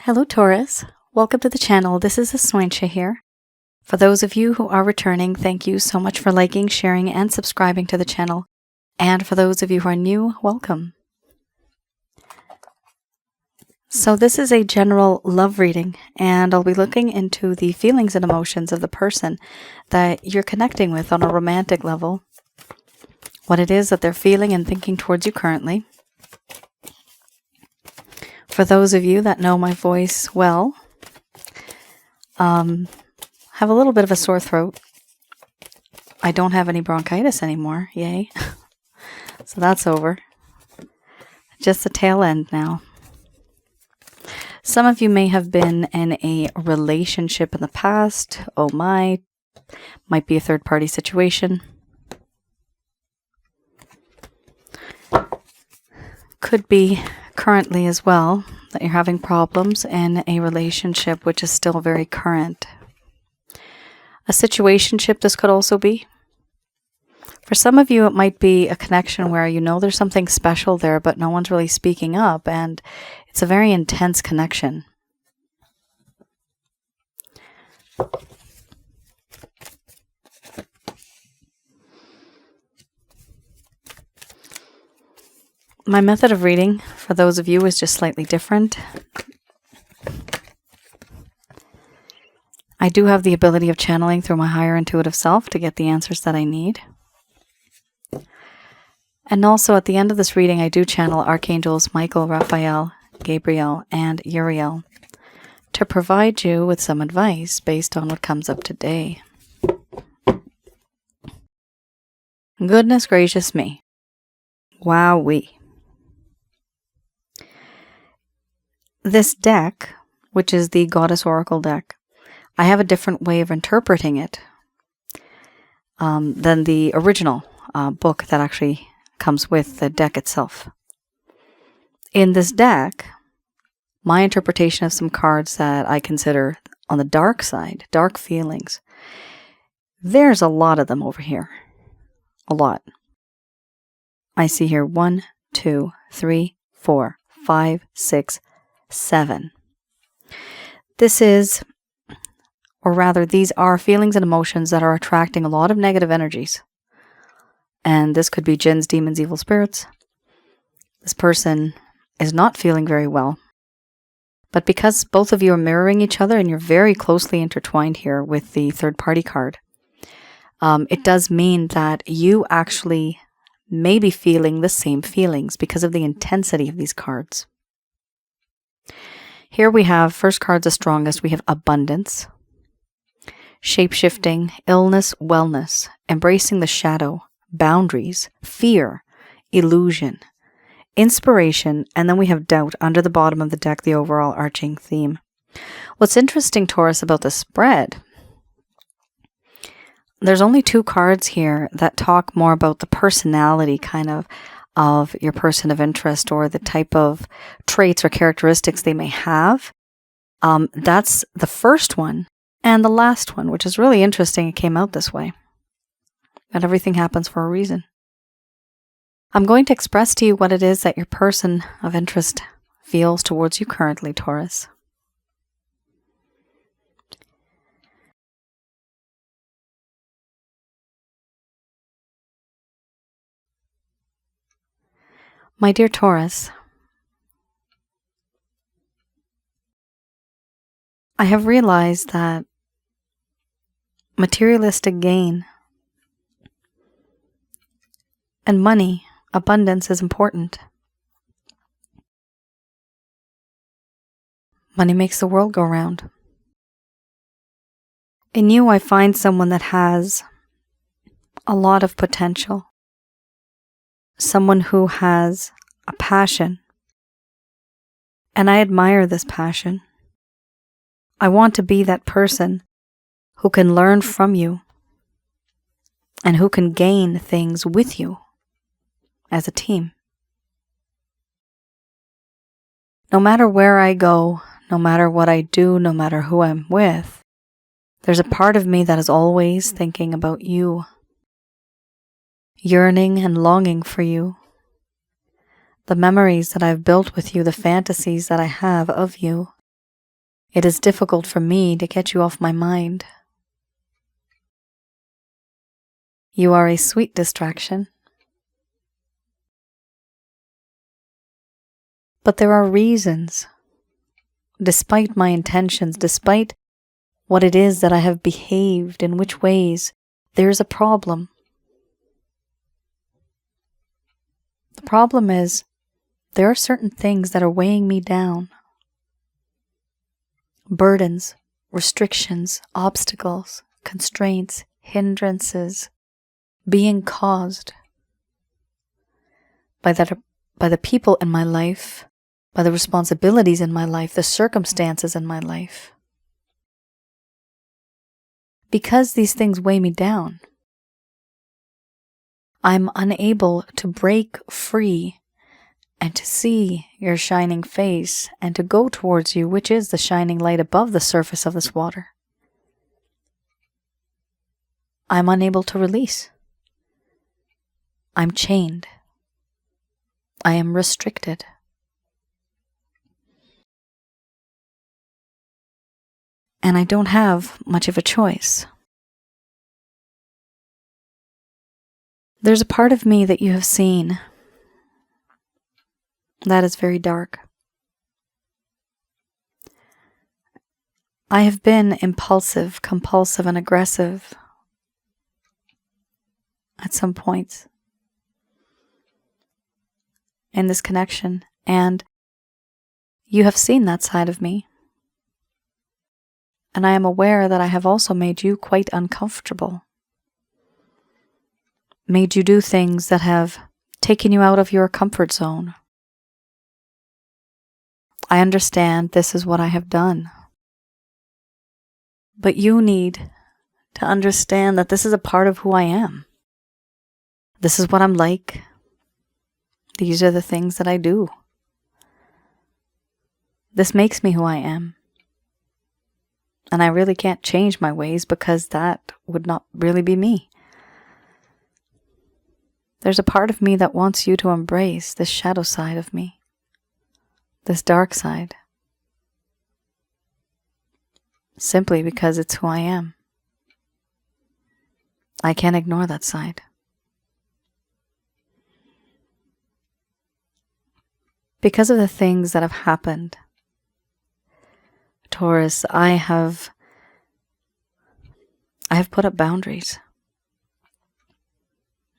Hello Taurus, welcome to the channel. This is Asnointia here. For those of you who are returning, thank you so much for liking, sharing, and subscribing to the channel. And for those of you who are new, welcome. So this is a general love reading, and I'll be looking into the feelings and emotions of the person that you're connecting with on a romantic level, what it is that they're feeling and thinking towards you currently. For those of you that know my voice well, have a little bit of a sore throat. I don't have any bronchitis anymore, yay. So that's over. Just the tail end now. Some of you may have been in a relationship in the past. Oh my. Might be a third-party situation. Could be currently as well that you're having problems in a relationship which is still very current. A situationship this could also be. For some of you, it might be a connection where you know there's something special there, but no one's really speaking up, and it's a very intense connection. My method of reading, for those of you, is just slightly different. I do have the ability of channeling through my higher intuitive self to get the answers that I need. And also at the end of this reading, I do channel Archangels Michael, Raphael, Gabriel, and Uriel to provide you with some advice based on what comes up today. Goodness gracious me. Wowee. This deck, which is the Goddess Oracle deck, I have a different way of interpreting it than the original book that actually comes with the deck itself. In this deck, my interpretation of some cards that I consider on the dark side, dark feelings, there's a lot of them over here. A lot. I see here 1, 2, 3, 4, 5, 6, 7. This is, or rather, these are feelings and emotions that are attracting a lot of negative energies. And this could be jinns, demons, evil spirits. This person is not feeling very well. But because both of you are mirroring each other and you're very closely intertwined here with the third party card, it does mean that you actually may be feeling the same feelings because of the intensity of these cards. Here we have, first card's the strongest, we have abundance, shape-shifting, illness, wellness, embracing the shadow, boundaries, fear, illusion, inspiration, and then we have doubt under the bottom of the deck, the overall arching theme. What's interesting, Taurus, about the spread, there's only 2 cards here that talk more about the personality kind of your person of interest or the type of traits or characteristics they may have. That's the first one and the last one, which is really interesting. It came out this way. And everything happens for a reason. I'm going to express to you what it is that your person of interest feels towards you currently, Taurus. My dear Taurus, I have realized that materialistic gain and money, abundance is important. Money makes the world go round. In you, I find someone that has a lot of potential. Someone who has a passion. And I admire this passion. I want to be that person who can learn from you and who can gain things with you as a team. No matter where I go, no matter what I do, no matter who I'm with, there's a part of me that is always thinking about you, yearning and longing for you, the memories that I've built with you, the fantasies that I have of you, It is difficult for me to get you off my mind. You are a sweet distraction. But there are reasons, despite my intentions, despite what it is that I have behaved, in which ways, there is a problem. The problem is, there are certain things that are weighing me down. Burdens, restrictions, obstacles, constraints, hindrances, being caused by the people in my life, by the responsibilities in my life, the circumstances in my life. Because these things weigh me down, I'm unable to break free and to see your shining face and to go towards you, which is the shining light above the surface of this water. I'm unable to release. I'm chained. I am restricted. And I don't have much of a choice. There's a part of me that you have seen that is very dark. I have been impulsive, compulsive, and aggressive at some points in this connection, and you have seen that side of me. And I am aware that I have also made you quite uncomfortable. Made you do things that have taken you out of your comfort zone. I understand this is what I have done. But you need to understand that this is a part of who I am. This is what I'm like. These are the things that I do. This makes me who I am. And I really can't change my ways because that would not really be me. There's a part of me that wants you to embrace this shadow side of me, this dark side, simply because it's who I am. I can't ignore that side. Because of the things that have happened, Taurus, I have put up boundaries.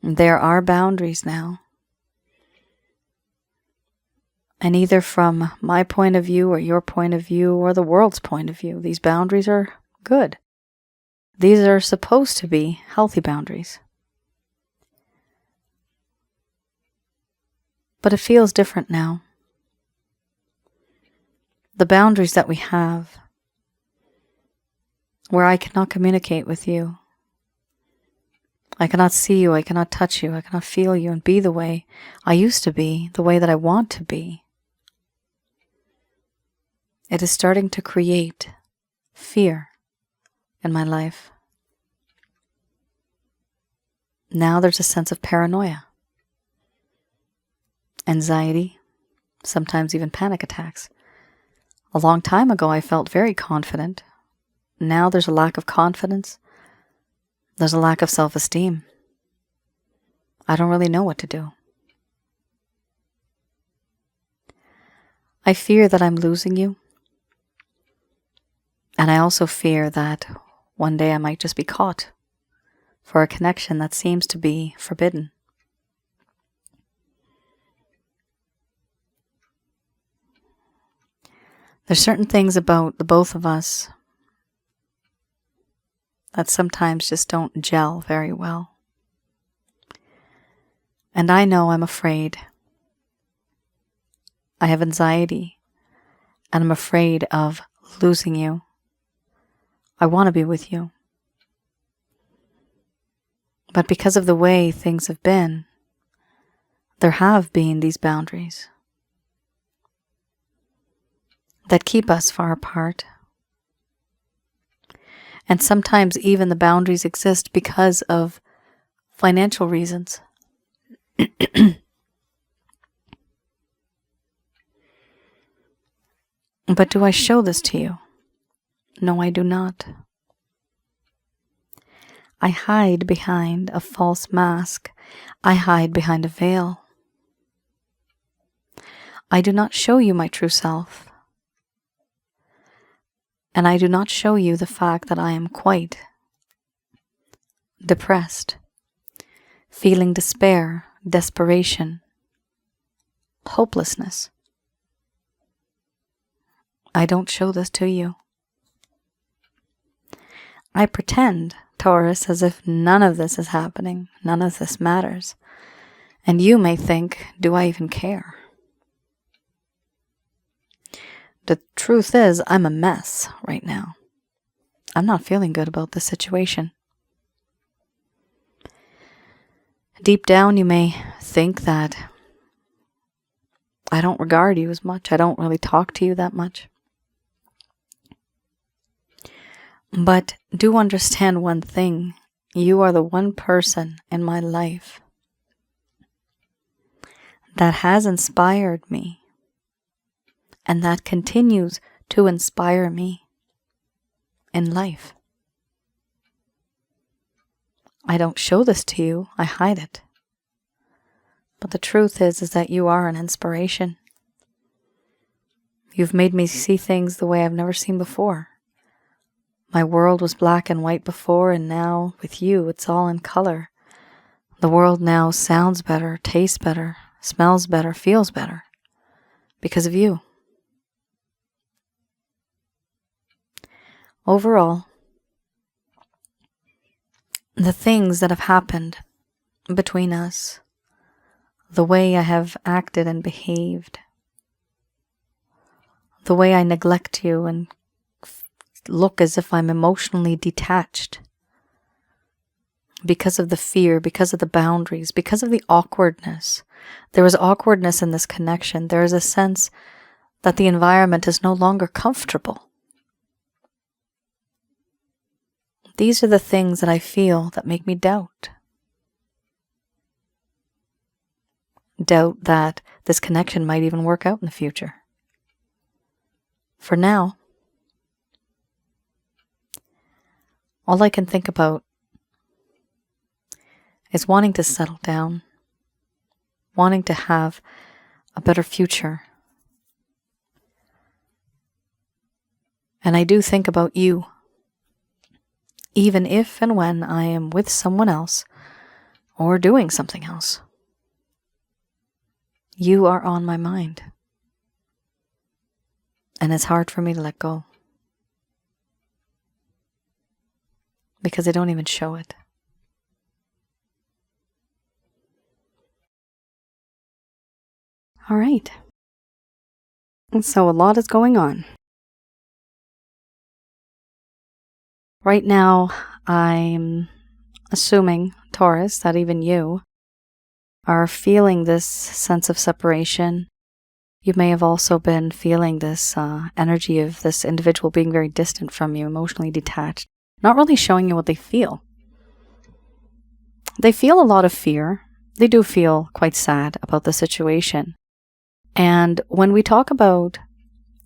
There are boundaries now. And either from my point of view or your point of view or the world's point of view, these boundaries are good. These are supposed to be healthy boundaries. But it feels different now. The boundaries that we have, where I cannot communicate with you, I cannot see you, I cannot touch you, I cannot feel you and be the way I used to be, the way that I want to be. It is starting to create fear in my life. Now there's a sense of paranoia, anxiety, sometimes even panic attacks. A long time ago I felt very confident. Now there's a lack of confidence. There's a lack of self-esteem. I don't really know what to do. I fear that I'm losing you. And I also fear that one day I might just be caught for a connection that seems to be forbidden. There's certain things about the both of us that sometimes just don't gel very well. And I know I'm afraid. I have anxiety, and I'm afraid of losing you. I want to be with you. But because of the way things have been, there have been these boundaries that keep us far apart. And sometimes even the boundaries exist because of financial reasons. But do I show this to you? No, I do not. I hide behind a false mask. I hide behind a veil. I do not show you my true self. And I do not show you the fact that I am quite depressed, feeling despair, desperation, hopelessness. I don't show this to you. I pretend, Taurus, as if none of this is happening, none of this matters. And you may think, do I even care? The truth is, I'm a mess right now. I'm not feeling good about this situation. Deep down, you may think that I don't regard you as much. I don't really talk to you that much. But do understand one thing. You are the one person in my life that has inspired me and that continues to inspire me in life. I don't show this to you, I hide it. But the truth is that you are an inspiration. You've made me see things the way I've never seen before. My world was black and white before, and now with you it's all in color. The world now sounds better, tastes better, smells better, feels better because of you. Overall, the things that have happened between us, the way I have acted and behaved, the way I neglect you and look as if I'm emotionally detached because of the fear, because of the boundaries, because of the awkwardness. There is awkwardness in this connection. There is a sense that the environment is no longer comfortable. These are the things that I feel that make me doubt. Doubt that this connection might even work out in the future. For now, all I can think about is wanting to settle down, wanting to have a better future. And I do think about you, even if and when I am with someone else or doing something else. You are on my mind. And it's hard for me to let go. Because I don't even show it. All right. And so a lot is going on. Right now, I'm assuming, Taurus, that even you are feeling this sense of separation. You may have also been feeling this energy of this individual being very distant from you, emotionally detached, not really showing you what they feel. They feel a lot of fear. They do feel quite sad about the situation. And when we talk about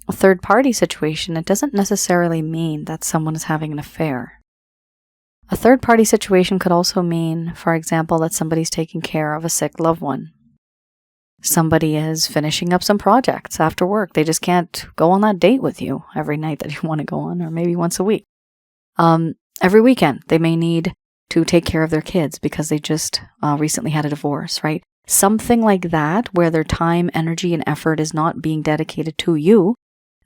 a third-party situation, it doesn't necessarily mean that someone is having an affair. A third-party situation could also mean, for example, that somebody's taking care of a sick loved one. Somebody is finishing up some projects after work. They just can't go on that date with you every night that you want to go on, or maybe once a week. Every weekend, they may need to take care of their kids because they just recently had a divorce, right? Something like that, where their time, energy, and effort is not being dedicated to you,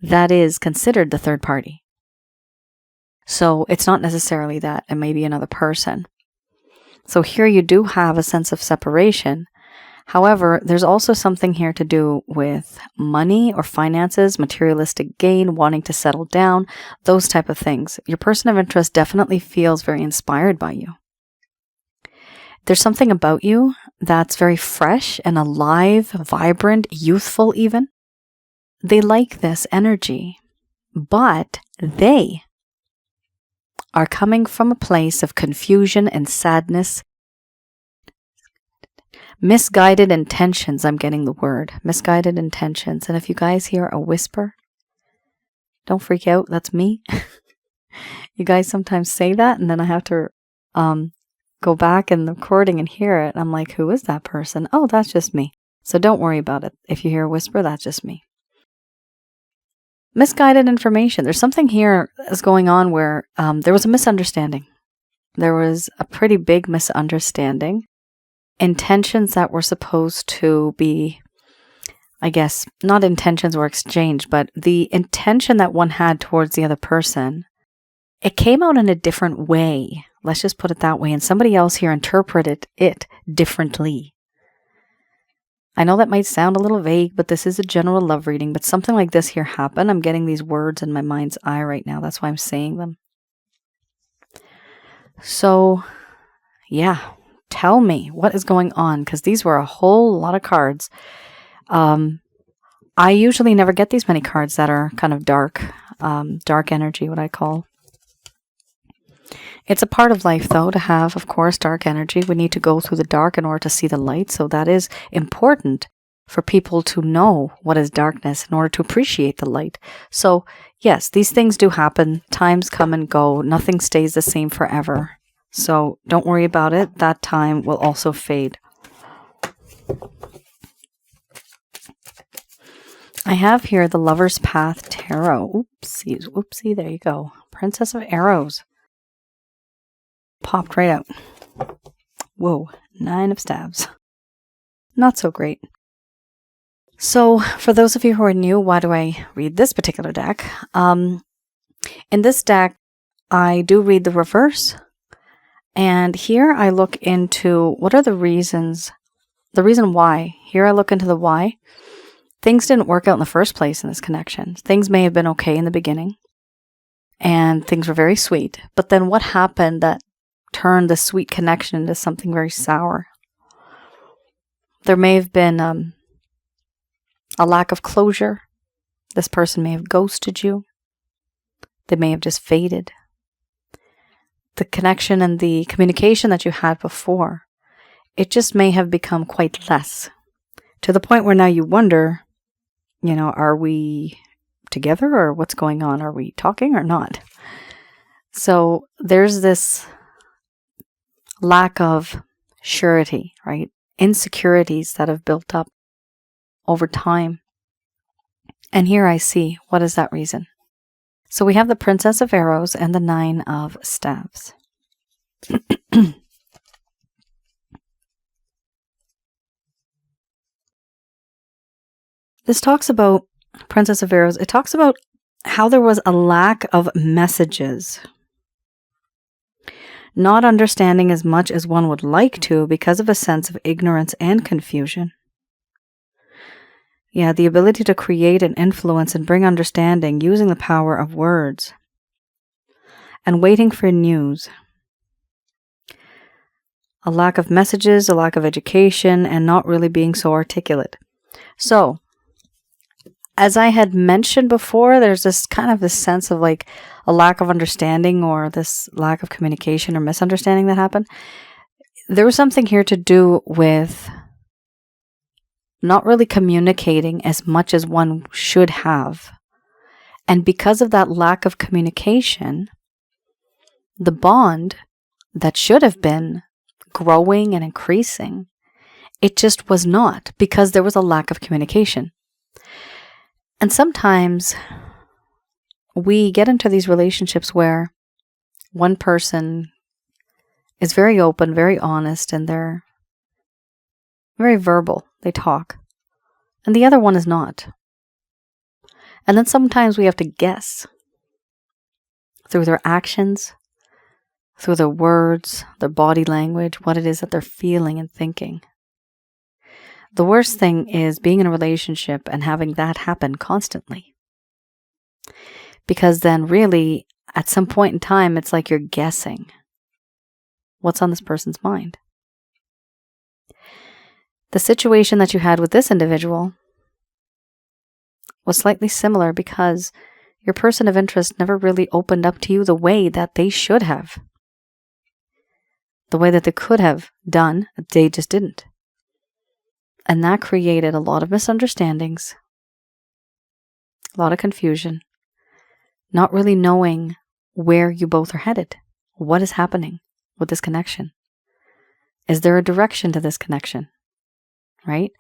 that is considered the third party. So it's not necessarily that, it may be another person. So here you do have a sense of separation. However, there's also something here to do with money or finances, materialistic gain, wanting to settle down, those type of things. Your person of interest definitely feels very inspired by you. There's something about you that's very fresh and alive, vibrant, youthful even. They like this energy, but they are coming from a place of confusion and sadness. Misguided intentions, I'm getting the word. Misguided intentions. And if you guys hear a whisper, don't freak out, that's me. You guys sometimes say that, and then I have to go back in the recording and hear it. I'm like, who is that person? Oh, that's just me. So don't worry about it. If you hear a whisper, that's just me. Misguided information. There's something here that's going on where there was a misunderstanding. There was a pretty big misunderstanding. Intentions that were supposed to be, I guess, not intentions were exchanged, but the intention that one had towards the other person, it came out in a different way. Let's just put it that way. And somebody else here interpreted it differently. I know that might sound a little vague, but this is a general love reading. But something like this here happened. I'm getting these words in my mind's eye right now. That's why I'm saying them. So, yeah. Tell me what is going on, because these were a whole lot of cards. I usually never get these many cards that are kind of dark energy, what I call. It's a part of life, though, to have, of course, dark energy. We need to go through the dark in order to see the light, so that is important for people to know what is darkness in order to appreciate the light. So, yes, these things do happen. Times come and go. Nothing stays the same forever. So don't worry about it. That time will also fade. I have here the Lover's Path Tarot. Oopsie, there you go. Princess of Arrows. Popped right out. Whoa, 9 of Staves. Not so great. So for those of you who are new, why do I read this particular deck? In this deck, I do read the reverse. And here I look into what are the reasons, the reason why. Here I look into the why. Things didn't work out in the first place in this connection. Things may have been okay in the beginning. And things were very sweet. But then what happened that turned the sweet connection into something very sour? There may have been a lack of closure. This person may have ghosted you. They may have just faded. The connection and the communication that you had before, it just may have become quite less. To the point where now you wonder, are we together or what's going on? Are we talking or not? So there's this lack of surety, right? Insecurities that have built up over time. And here I see, what is that reason? So we have the Princess of Arrows and the 9 of Staves. This talks about, Princess of Arrows, it talks about how there was a lack of messages. Not understanding as much as one would like to because of a sense of ignorance and confusion. Yeah, the ability to create and influence and bring understanding using the power of words. And waiting for news. A lack of messages, a lack of education, and not really being so articulate. So, as I had mentioned before, there's this kind of this sense of like a lack of understanding or this lack of communication or misunderstanding that happened. There was something here to do with not really communicating as much as one should have. And because of that lack of communication, the bond that should have been growing and increasing, it just was not because there was a lack of communication. And sometimes we get into these relationships where one person is very open, very honest, and they're very verbal. They talk. And the other one is not. And then sometimes we have to guess through their actions, through their words, their body language, what it is that they're feeling and thinking. The worst thing is being in a relationship and having that happen constantly. Because then really, at some point in time, it's like you're guessing what's on this person's mind. The situation that you had with this individual was slightly similar because your person of interest never really opened up to you the way that they should have. The way that they could have done, they just didn't. And that created a lot of misunderstandings, a lot of confusion, not really knowing where you both are headed. What is happening with this connection? Is there a direction to this connection? Right?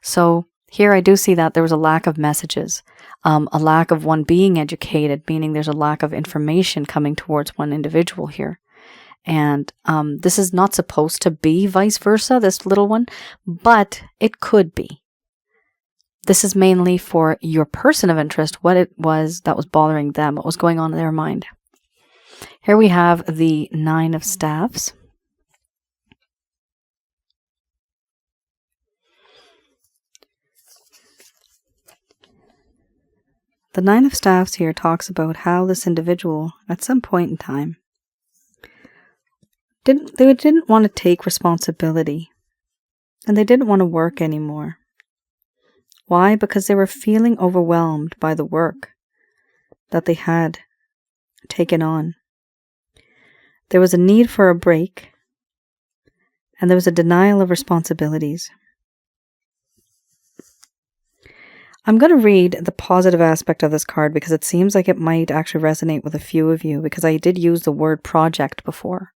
So here I do see that there was a lack of messages, a lack of one being educated, meaning there's a lack of information coming towards one individual here. And this is not supposed to be vice versa, this little one, but it could be. This is mainly for your person of interest, what it was that was bothering them, what was going on in their mind. Here we have the 9 of Staffs. The 9 of Staffs here talks about how this individual, at some point in time, they didn't want to take responsibility, and they didn't want to work anymore. Why? Because they were feeling overwhelmed by the work that they had taken on. There was a need for a break, and there was a denial of responsibilities. I'm going to read the positive aspect of this card because it seems like it might actually resonate with a few of you, because I did use the word project before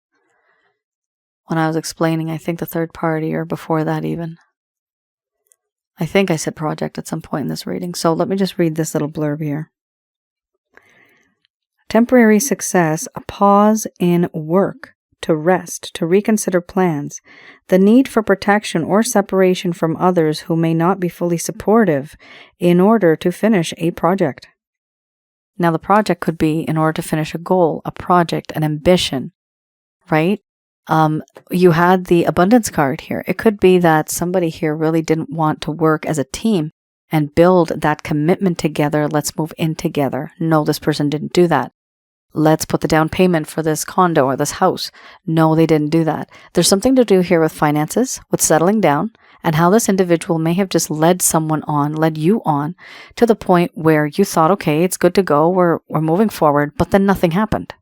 when I was explaining, I think, the third party, or before that even. I think I said project at some point in this reading. So let me just read this little blurb here. Temporary success, a pause in work, to rest, to reconsider plans, the need for protection or separation from others who may not be fully supportive in order to finish a project. Now, the project could be in order to finish a goal, a project, an ambition, right? You had the abundance card here. It could be that somebody here really didn't want to work as a team and build that commitment together. Let's move in together. No, this person didn't do that. Let's put the down payment for this condo or this house. No, they didn't do that. There's something to do here with finances, with settling down, and how this individual may have just led you on to the point where you thought, okay, it's good to go, we're moving forward, but then nothing happened.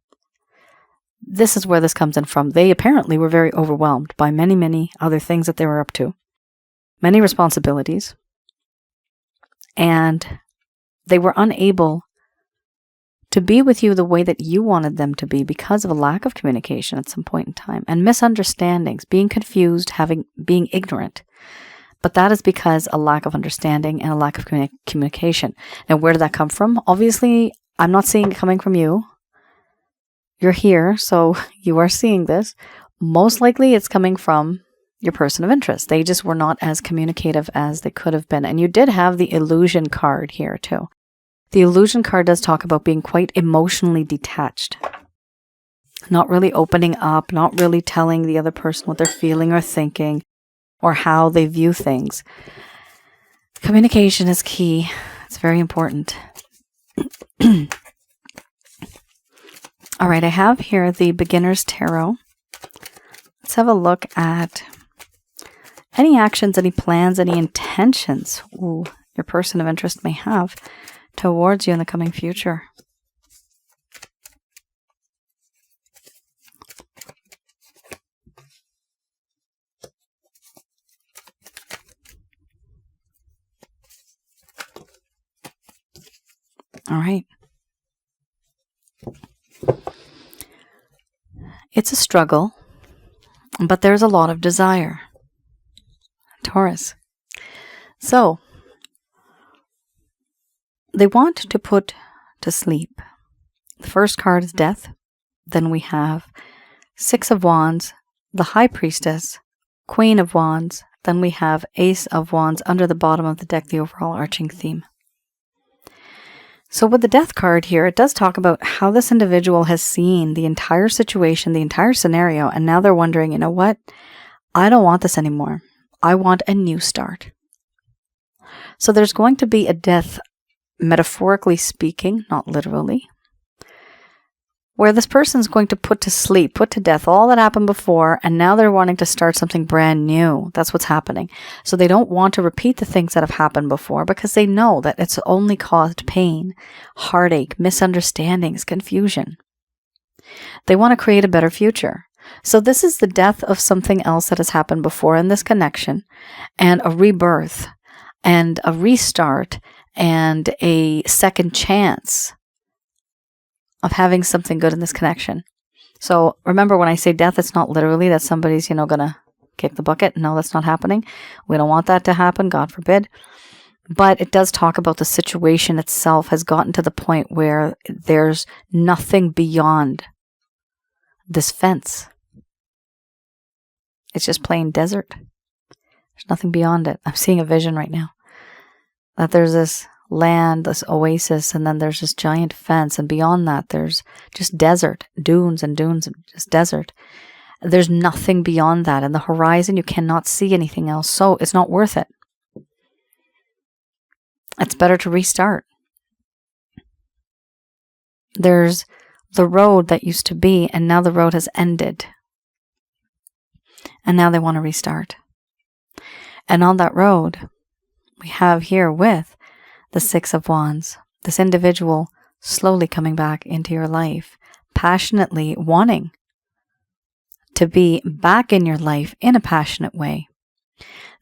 This is where this comes in from. They apparently were very overwhelmed by many, many other things that they were up to, many responsibilities, and they were unable to be with you the way that you wanted them to be because of a lack of communication at some point in time, and misunderstandings, being confused, being ignorant. But that is because a lack of understanding and a lack of communication. Now, where did that come from? Obviously, I'm not seeing it coming from you. You're here, so you are seeing this. Most likely it's coming from your person of interest. They just were not as communicative as they could have been. And you did have the illusion card here too. The illusion card does talk about being quite emotionally detached. Not really opening up, not really telling the other person what they're feeling or thinking or how they view things. Communication is key. It's very important. All right, I have here the Beginner's Tarot. Let's have a look at any actions, any plans, any intentions your person of interest may have towards you in the coming future. All right. It's a struggle, but there's a lot of desire. Taurus. So, they want to put to sleep. The first card is Death. Then we have 6 of Wands, the High Priestess, Queen of Wands. Then we have Ace of Wands under the bottom of the deck, the overall arching theme. So with the Death card here, it does talk about how this individual has seen the entire situation, the entire scenario, and now they're wondering, you know what? I don't want this anymore. I want a new start. So there's going to be a death, metaphorically speaking, not literally, where this person's going to put to sleep, put to death all that happened before, and now they're wanting to start something brand new. That's what's happening. So they don't want to repeat the things that have happened before because they know that it's only caused pain, heartache, misunderstandings, confusion. They want to create a better future. So this is the death of something else that has happened before in this connection, and a rebirth, and a restart, and a second chance of having something good in this connection. So remember, when I say death, it's not literally that somebody's, gonna kick the bucket. No, that's not happening. We don't want that to happen, God forbid. But it does talk about the situation itself has gotten to the point where there's nothing beyond this fence. It's just plain desert. There's nothing beyond it. I'm seeing a vision right now that there's this land, this oasis, and then there's this giant fence, and beyond that there's just desert, dunes and dunes, and just desert. There's nothing beyond that. In the horizon, you cannot see anything else, so it's not worth it. It's better to restart. There's the road that used to be, and now the road has ended. And now they want to restart. And on that road, we have here with the Six of Wands, this individual slowly coming back into your life, passionately wanting to be back in your life in a passionate way.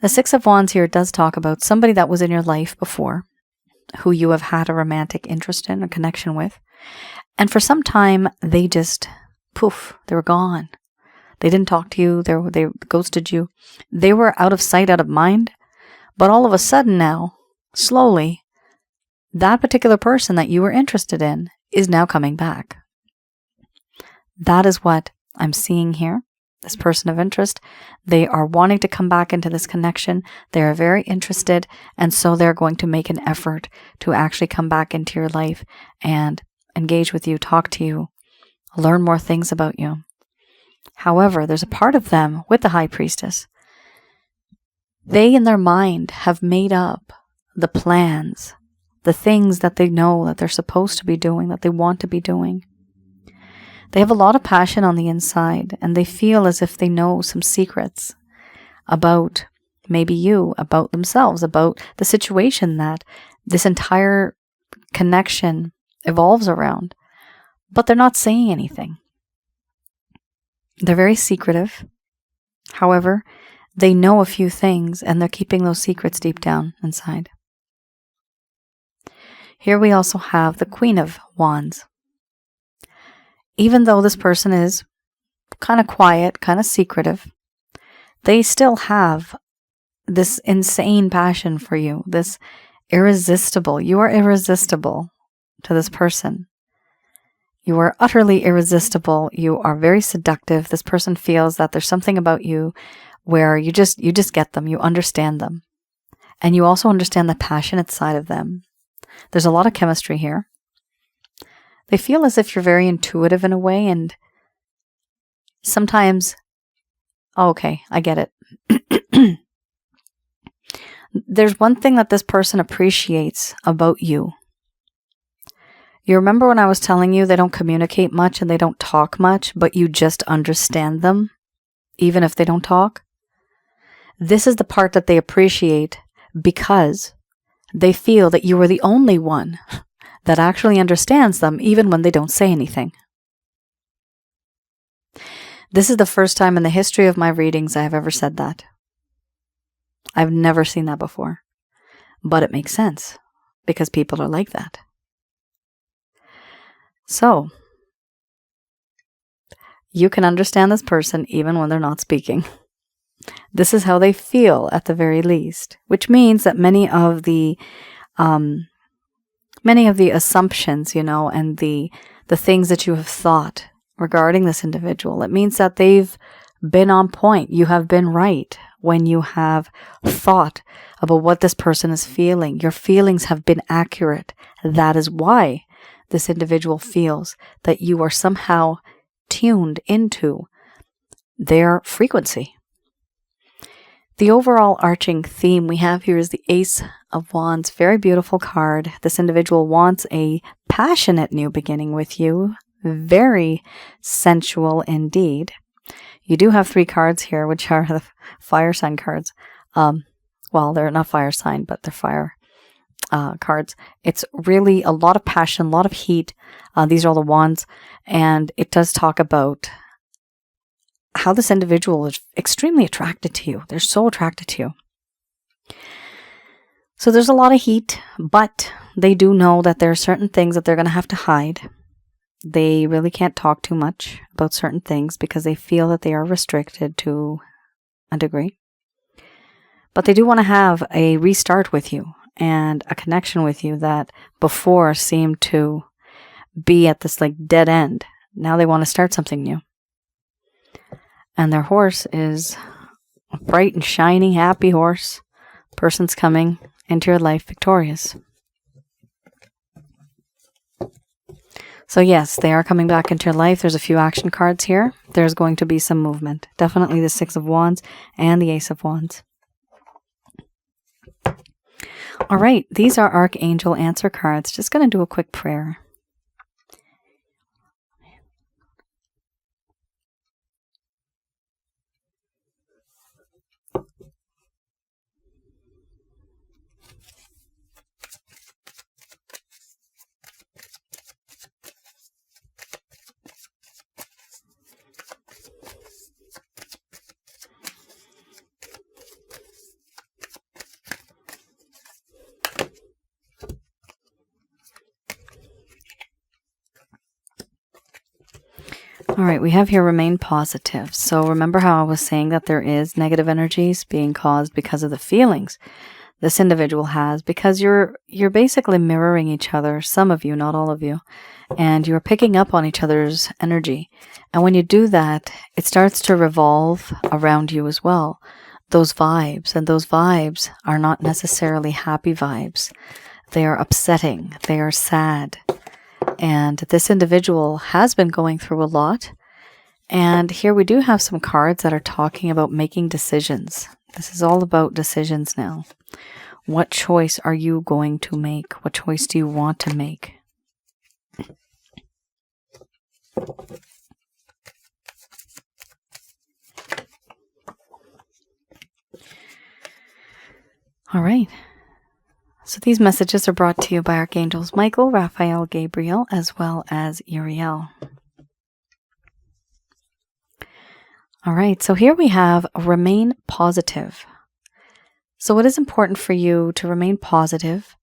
The Six of Wands here does talk about somebody that was in your life before, who you have had a romantic interest in, a connection with. And for some time, they just, poof, they were gone. They didn't talk to you. They ghosted you. They were out of sight, out of mind. But all of a sudden now, slowly, that particular person that you were interested in is now coming back. That is what I'm seeing here. This person of interest, they are wanting to come back into this connection. They are very interested, and so they're going to make an effort to actually come back into your life and engage with you, talk to you, learn more things about you. However, there's a part of them with the High Priestess. They in their mind have made up the plans, the things that they know that they're supposed to be doing, that they want to be doing. They have a lot of passion on the inside, and they feel as if they know some secrets about maybe you, about themselves, about the situation that this entire connection evolves around. But they're not saying anything. They're very secretive. However, they know a few things, and they're keeping those secrets deep down inside. Here we also have the Queen of Wands. Even though this person is kind of quiet, kind of secretive, they still have this insane passion for you, this irresistible. You are irresistible to this person. You are utterly irresistible. You are very seductive. This person feels that there's something about you where you just get them. You understand them. And you also understand the passionate side of them. There's a lot of chemistry here. They feel as if you're very intuitive in a way, and sometimes, oh, okay, I get it. There's one thing that this person appreciates about you. You remember when I was telling you they don't communicate much and they don't talk much, but you just understand them, even if they don't talk? This is the part that they appreciate because they feel that you are the only one that actually understands them, even when they don't say anything. This is the first time in the history of my readings I have ever said that. I've never seen that before. But it makes sense, because people are like that. So, you can understand this person even when they're not speaking. This is how they feel at the very least, which means that many of the assumptions, and the things that you have thought regarding this individual, it means that they've been on point. You have been right when you have thought about what this person is feeling. Your feelings have been accurate. That is why this individual feels that you are somehow tuned into their frequency. The overall arching theme we have here is the Ace of Wands. Very beautiful card. This individual wants a passionate new beginning with you. Very sensual indeed. You do have 3 cards here, which are the fire sign cards. Well, they're not fire sign, but they're fire cards. It's really a lot of passion, a lot of heat. These are all the wands. And it does talk about how this individual is extremely attracted to you. They're so attracted to you. So there's a lot of heat, but they do know that there are certain things that they're going to have to hide. They really can't talk too much about certain things because they feel that they are restricted to a degree. But they do want to have a restart with you and a connection with you that before seemed to be at this like dead end. Now they want to start something new. And their horse is a bright and shiny, happy horse. Person's coming into your life victorious. So yes, they are coming back into your life. There's a few action cards here. There's going to be some movement. Definitely the Six of Wands and the Ace of Wands. All right, these are Archangel answer cards. Just going to do a quick prayer. All right, we have here remain positive. So remember how I was saying that there is negative energies being caused because of the feelings this individual has, because you're basically mirroring each other, some of you, not all of you, and you're picking up on each other's energy. And when you do that, it starts to revolve around you as well. Those vibes, and those vibes are not necessarily happy vibes. They are upsetting. They are sad. And this individual has been going through a lot. And here we do have some cards that are talking about making decisions. This is all about decisions now. What choice are you going to make? What choice do you want to make? All right. So these messages are brought to you by Archangels Michael, Raphael, Gabriel, as well as Uriel. All right, so here we have remain positive. So it is important for you to remain positive,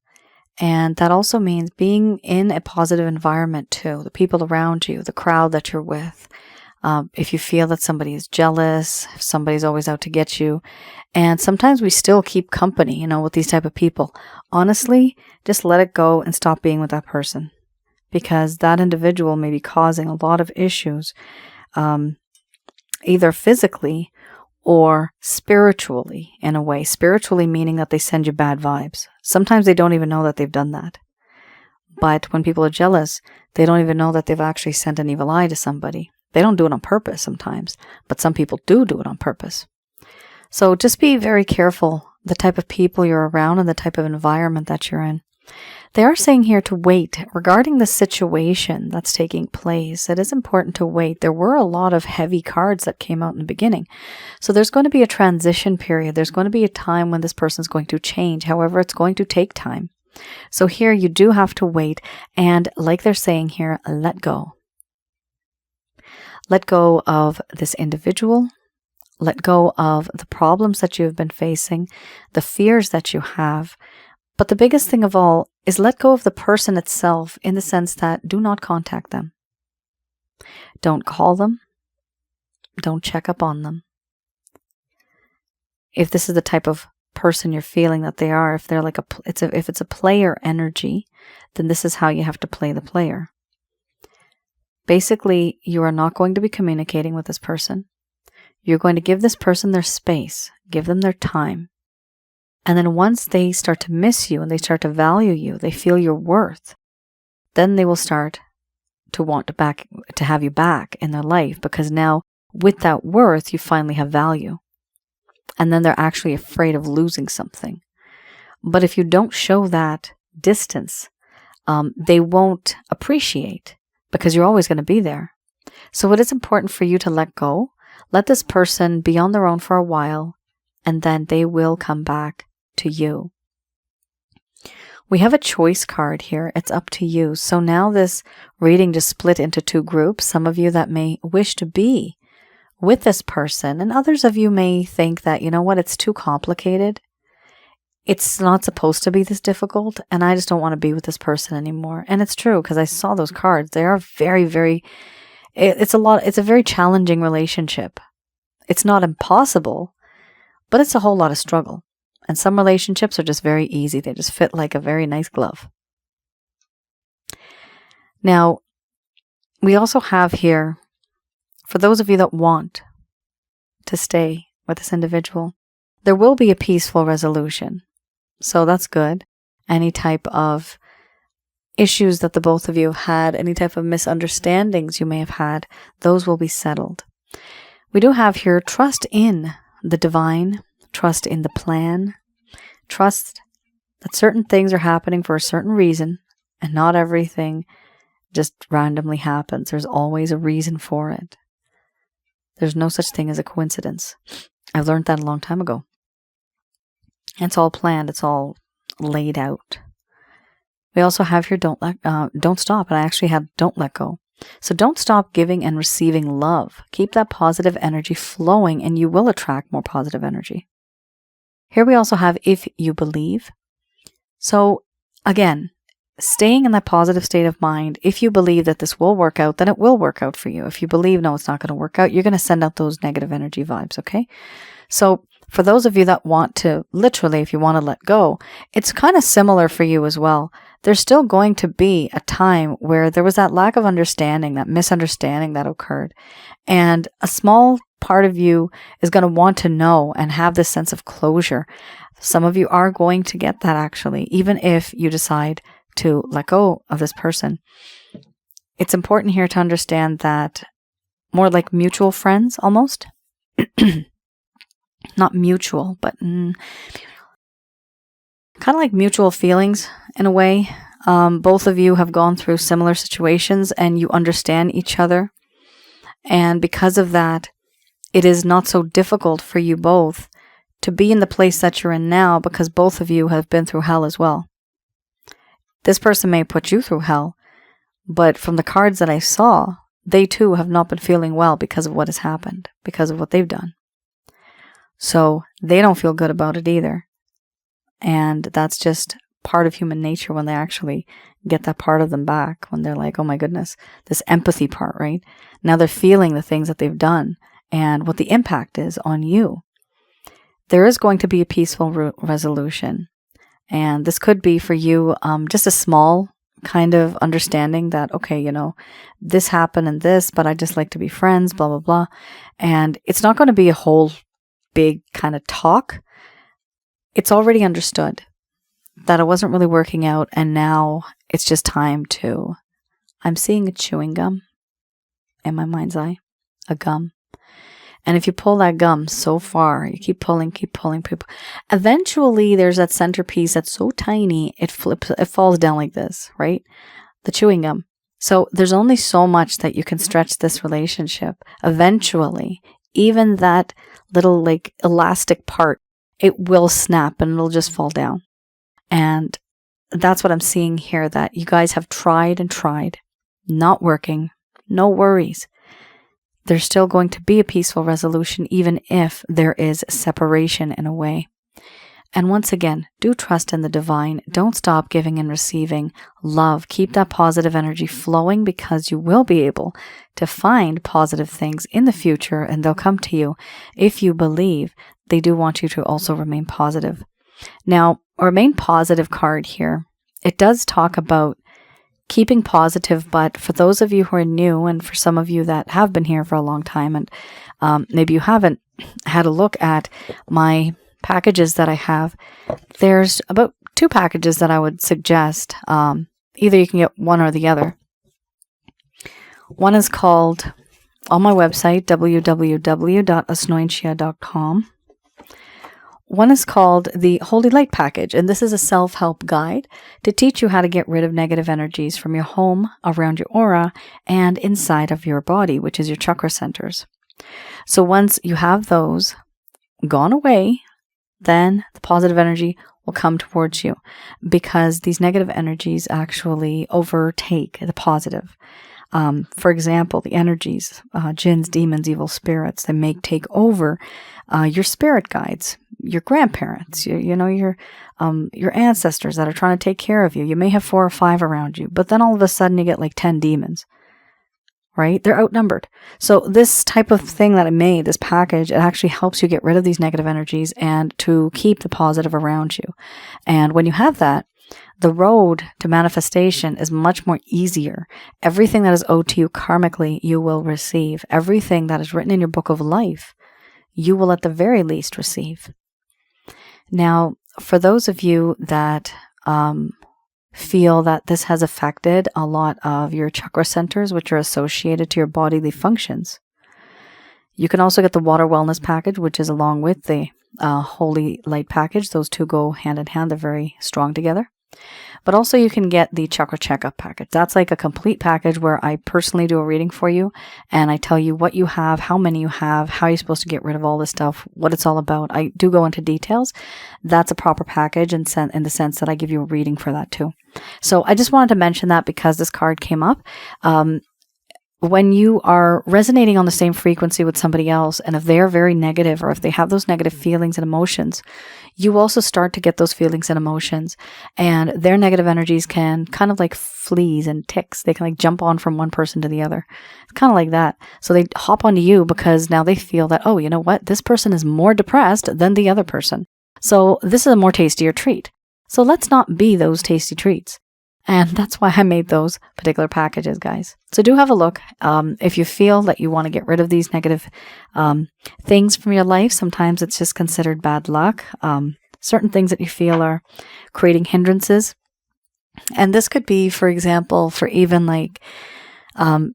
and that also means being in a positive environment too, the people around you, the crowd that you're with. If you feel that somebody is jealous, if somebody's always out to get you, and sometimes we still keep company, with these type of people. Honestly, just let it go and stop being with that person, because that individual may be causing a lot of issues, either physically or spiritually in a way. Spiritually meaning that they send you bad vibes. Sometimes they don't even know that they've done that. But when people are jealous, they don't even know that they've actually sent an evil eye to somebody. They don't do it on purpose sometimes, but some people do it on purpose. So just be very careful the type of people you're around and the type of environment that you're in. They are saying here to wait regarding the situation that's taking place. It is important to wait. There were a lot of heavy cards that came out in the beginning. So there's going to be a transition period. There's going to be a time when this person's going to change. However, it's going to take time. So here you do have to wait. And like they're saying here, let go. Let go of this individual. Let go of the problems that you have been facing, the fears that you have. But the biggest thing of all is let go of the person itself, in the sense that do not contact them. Don't call them. Don't check up on them. If this is the type of person you're feeling that they are, if they're like if it's a player energy, then this is how you have to play the player. Basically, you are not going to be communicating with this person. You're going to give this person their space, give them their time. And then once they start to miss you and they start to value you, they feel your worth, then they will start to want to have you back in their life, because now with that worth, you finally have value. And then they're actually afraid of losing something. But if you don't show that distance, they won't appreciate, because you're always going to be there. So it is important for you to let go. Let this person be on their own for a while, and then they will come back to you. We have a choice card here. It's up to you. So now this reading just split into two groups. Some of you that may wish to be with this person, and others of you may think that, it's too complicated. it's not supposed to be this difficult, and I just don't want to be with this person anymore. And it's true, because I saw those cards. They are very, very, it's a very challenging relationship. It's not impossible, but it's a whole lot of struggle. And some relationships are just very easy. They just fit like a very nice glove. Now, we also have here, for those of you that want to stay with this individual, there will be a peaceful resolution. So that's good. Any type of issues that the both of you have had, any type of misunderstandings you may have had, those will be settled. We do have here trust in the divine, trust in the plan, trust that certain things are happening for a certain reason, and not everything just randomly happens. There's always a reason for it. There's no such thing as a coincidence. I've learned that a long time ago. It's all planned. It's all laid out. We also have here don't stop, and I actually have don't let go. So don't stop giving and receiving love. Keep that positive energy flowing, and you will attract more positive energy. Here we also have if you believe. So again, staying in that positive state of mind. If you believe that this will work out, then it will work out for you. If you believe, no, it's not going to work out, you're going to send out those negative energy vibes, okay? So for those of you that want to, literally, if you want to let go, it's kind of similar for you as well. There's still going to be a time where there was that lack of understanding, that misunderstanding that occurred. And a small part of you is going to want to know and have this sense of closure. Some of you are going to get that, actually, even if you decide to let go of this person. It's important here to understand that more like mutual friends, almost. Not mutual, but kind of like mutual feelings in a way. Both of you have gone through similar situations and you understand each other. And because of that, it is not so difficult for you both to be in the place that you're in now, because both of you have been through hell as well. This person may put you through hell, but from the cards that I saw, they too have not been feeling well because of what has happened, because of what they've done. So they don't feel good about it either. And that's just part of human nature when they actually get that part of them back, when they're like, oh my goodness, this empathy part, right? Now they're feeling the things that they've done and what the impact is on you. There is going to be a peaceful resolution. And this could be for you just a small kind of understanding that, okay, you know, this happened and this, but I just like to be friends, blah, blah, blah. And it's not going to be a whole big kind of talk. It's already understood that it wasn't really working out, and now it's just time to, I'm seeing a chewing gum in my mind's eye, a gum. And if you pull that gum so far, you keep pulling, eventually there's that centerpiece that's so tiny, it falls down like this, right? The chewing gum. So there's only so much that you can stretch this relationship. Eventually, even that little like elastic part, it will snap and it'll just fall down. And that's what I'm seeing here, that you guys have tried and tried, not working, no worries. There's still going to be a peaceful resolution, even if there is separation in a way. And once again, do trust in the divine. Don't stop giving and receiving love. Keep that positive energy flowing, because you will be able to find positive things in the future, and they'll come to you if you believe. They do want you to also remain positive. Now, a remain positive card here, it does talk about keeping positive, but for those of you who are new, and for some of you that have been here for a long time, and maybe you haven't had a look at my packages that I have, there's about 2 packages that I would suggest. Either you can get one or the other. One is called, on my website, www.asnointia.com. One is called the Holy Light Package, and this is a self-help guide to teach you how to get rid of negative energies from your home, around your aura, and inside of your body, which is your chakra centers. So once you have those gone away, then the positive energy will come towards you, because these negative energies actually overtake the positive. For example, the energies, jinns, demons, evil spirits, they may take over your spirit guides, your grandparents, your ancestors that are trying to take care of you. You may have 4 or 5 around you, but then all of a sudden you get like 10 demons, right? They're outnumbered. So this type of thing that I made, this package, it actually helps you get rid of these negative energies and to keep the positive around you. And when you have that, the road to manifestation is much more easier. Everything that is owed to you karmically, you will receive. Everything that is written in your book of life, you will at the very least receive. Now, for those of you that feel that this has affected a lot of your chakra centers, which are associated to your bodily functions, you can also get the water wellness package, which is along with the holy light package. Those two go hand in hand. They're very strong together. But also you can get the chakra checkup package. That's like a complete package where I personally do a reading for you and I tell you what you have, how many you have, how you're supposed to get rid of all this stuff, what it's all about. I do go into details. That's a proper package in the sense that I give you a reading for that too. So I just wanted to mention that because this card came up. When you are resonating on the same frequency with somebody else, and if they're very negative or if they have those negative feelings and emotions, you also start to get those feelings and emotions, and their negative energies can kind of like fleas and ticks. They can like jump on from one person to the other. It's kind of like that. So they hop onto you because now they feel that, oh, you know what? This person is more depressed than the other person. So this is a more tastier treat. So let's not be those tasty treats. And that's why I made those particular packages, guys. So do have a look. If you feel that you want to get rid of these negative things from your life, sometimes it's just considered bad luck. Certain things that you feel are creating hindrances. And this could be, for example, for even like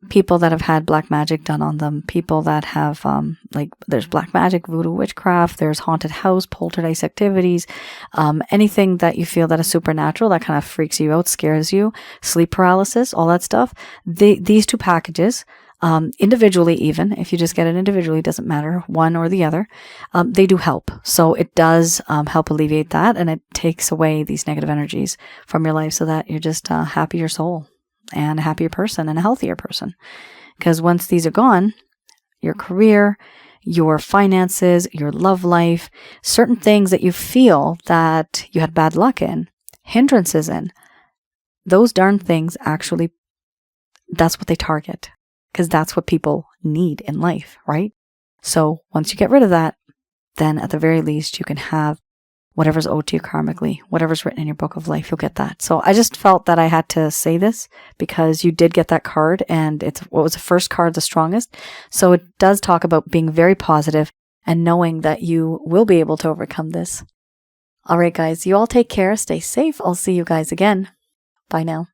people that have had black magic done on them, people that have, there's black magic, voodoo, witchcraft, there's haunted house, poltergeist activities, anything that you feel that is supernatural, that kind of freaks you out, scares you, sleep paralysis, all that stuff. These two packages, individually even, if you just get it individually, doesn't matter, one or the other, they do help. So it does help alleviate that, and it takes away these negative energies from your life so that you're just a happier soul and a happier person and a healthier person. Because once these are gone, your career, your finances, your love life, certain things that you feel that you had bad luck in, hindrances in, those darn things actually, that's what they target. Because that's what people need in life, right? So once you get rid of that, then at the very least you can have whatever's owed to you karmically, whatever's written in your book of life, you'll get that. So I just felt that I had to say this because you did get that card, and it's what was the first card, the strongest. So it does talk about being very positive and knowing that you will be able to overcome this. All right, guys, you all take care. Stay safe. I'll see you guys again. Bye now.